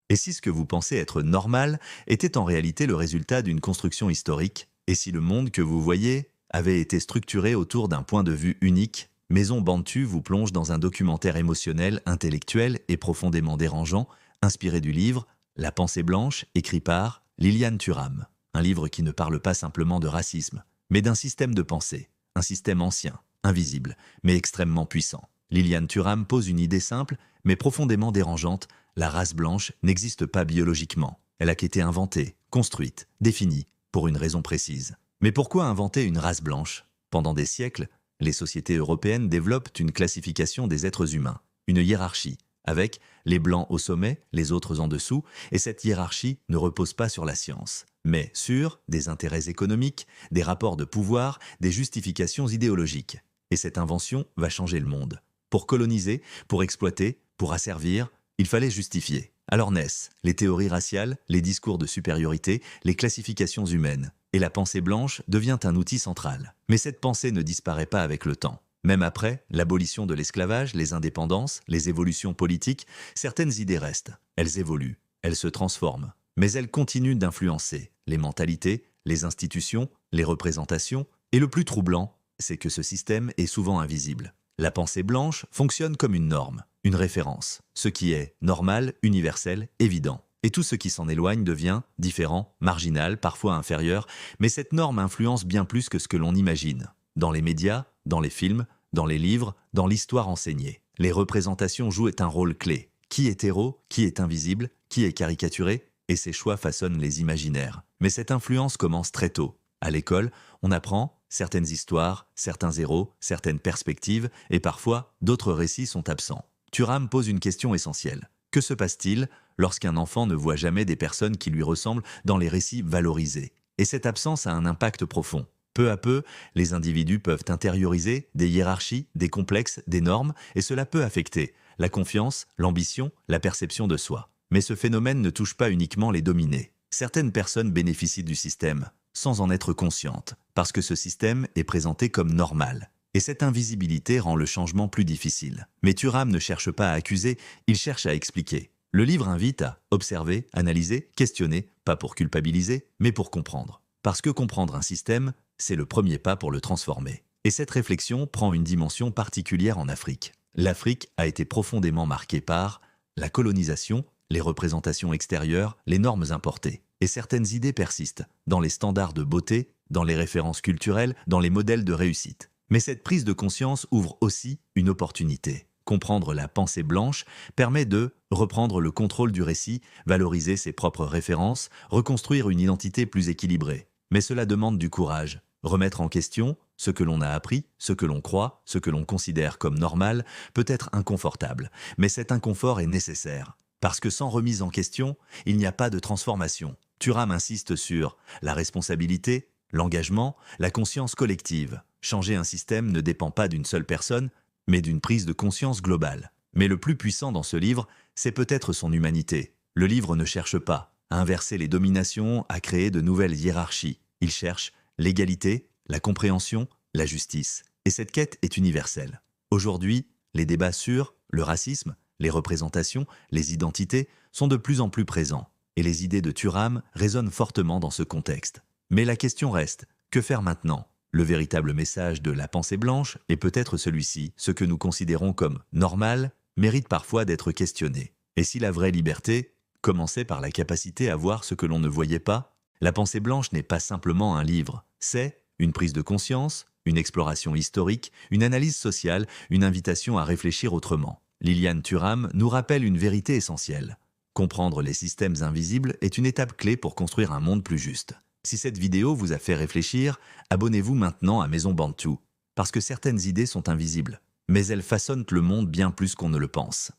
Et si ce que vous pensez être normal était en réalité le résultat d'une construction historique? Et si le monde que vous voyez avait été structuré autour d'un point de vue unique? Maison Bantu vous plonge dans un documentaire émotionnel, intellectuel et profondément dérangeant, inspiré du livre La pensée blanche, écrit par Liliane Thuram. Un livre qui ne parle pas simplement de racisme, mais d'un système de pensée, un système ancien, invisible, mais extrêmement puissant. Liliane Thuram pose une idée simple, mais profondément dérangeante: la race blanche n'existe pas biologiquement. Elle a été inventée, construite, définie, pour une raison précise. Mais pourquoi inventer une race blanche? Pendant des siècles, les sociétés européennes développent une classification des êtres humains, une hiérarchie, avec les blancs au sommet, les autres en dessous, et cette hiérarchie ne repose pas sur la science, mais sur des intérêts économiques, des rapports de pouvoir, des justifications idéologiques. Et cette invention va changer le monde. Pour coloniser, pour exploiter, pour asservir, il fallait justifier. Alors naissent les théories raciales, les discours de supériorité, les classifications humaines. Et la pensée blanche devient un outil central. Mais cette pensée ne disparaît pas avec le temps. Même après l'abolition de l'esclavage, les indépendances, les évolutions politiques, certaines idées restent. Elles évoluent, elles se transforment. Mais elles continuent d'influencer les mentalités, les institutions, les représentations. Et le plus troublant, c'est que ce système est souvent invisible. La pensée blanche fonctionne comme une norme, une référence. Ce qui est normal, universel, évident. Et tout ce qui s'en éloigne devient différent, marginal, parfois inférieur, mais cette norme influence bien plus que ce que l'on imagine. Dans les médias, dans les films, dans les livres, dans l'histoire enseignée. Les représentations jouent un rôle clé. Qui est héros, qui est invisible, qui est caricaturé, et ces choix façonnent les imaginaires. Mais cette influence commence très tôt. À l'école, on apprend certaines histoires, certains héros, certaines perspectives, et parfois, d'autres récits sont absents. Thuram pose une question essentielle. Que se passe-t-il lorsqu'un enfant ne voit jamais des personnes qui lui ressemblent dans les récits valorisés? Et cette absence a un impact profond. Peu à peu, les individus peuvent intérioriser des hiérarchies, des complexes, des normes, et cela peut affecter la confiance, l'ambition, la perception de soi. Mais ce phénomène ne touche pas uniquement les dominés. Certaines personnes bénéficient du système, sans en être conscientes, parce que ce système est présenté comme normal. Et cette invisibilité rend le changement plus difficile. Mais Thuram ne cherche pas à accuser, il cherche à expliquer. Le livre invite à observer, analyser, questionner, pas pour culpabiliser, mais pour comprendre. Parce que comprendre un système, c'est le premier pas pour le transformer. Et cette réflexion prend une dimension particulière en Afrique. L'Afrique a été profondément marquée par la colonisation, les représentations extérieures, les normes importées. Et certaines idées persistent, dans les standards de beauté, dans les références culturelles, dans les modèles de réussite. Mais cette prise de conscience ouvre aussi une opportunité. Comprendre la pensée blanche permet de reprendre le contrôle du récit, valoriser ses propres références, reconstruire une identité plus équilibrée. Mais cela demande du courage. Remettre en question ce que l'on a appris, ce que l'on croit, ce que l'on considère comme normal, peut être inconfortable. Mais cet inconfort est nécessaire. Parce que sans remise en question, il n'y a pas de transformation. Thuram insiste sur la responsabilité, l'engagement, la conscience collective. Changer un système ne dépend pas d'une seule personne, mais d'une prise de conscience globale. Mais le plus puissant dans ce livre, c'est peut-être son humanité. Le livre ne cherche pas à inverser les dominations, à créer de nouvelles hiérarchies. Il cherche l'égalité, la compréhension, la justice. Et cette quête est universelle. Aujourd'hui, les débats sur le racisme, les représentations, les identités sont de plus en plus présents. Et les idées de Thuram résonnent fortement dans ce contexte. Mais la question reste, que faire maintenant? Le véritable message de la pensée blanche est peut-être celui-ci. Ce que nous considérons comme normal mérite parfois d'être questionné. Et si la vraie liberté commençait par la capacité à voir ce que l'on ne voyait pas? La pensée blanche n'est pas simplement un livre. C'est une prise de conscience, une exploration historique, une analyse sociale, une invitation à réfléchir autrement. Liliane Thuram nous rappelle une vérité essentielle. Comprendre les systèmes invisibles est une étape clé pour construire un monde plus juste. Si cette vidéo vous a fait réfléchir, abonnez-vous maintenant à Maison Bantu, parce que certaines idées sont invisibles, mais elles façonnent le monde bien plus qu'on ne le pense.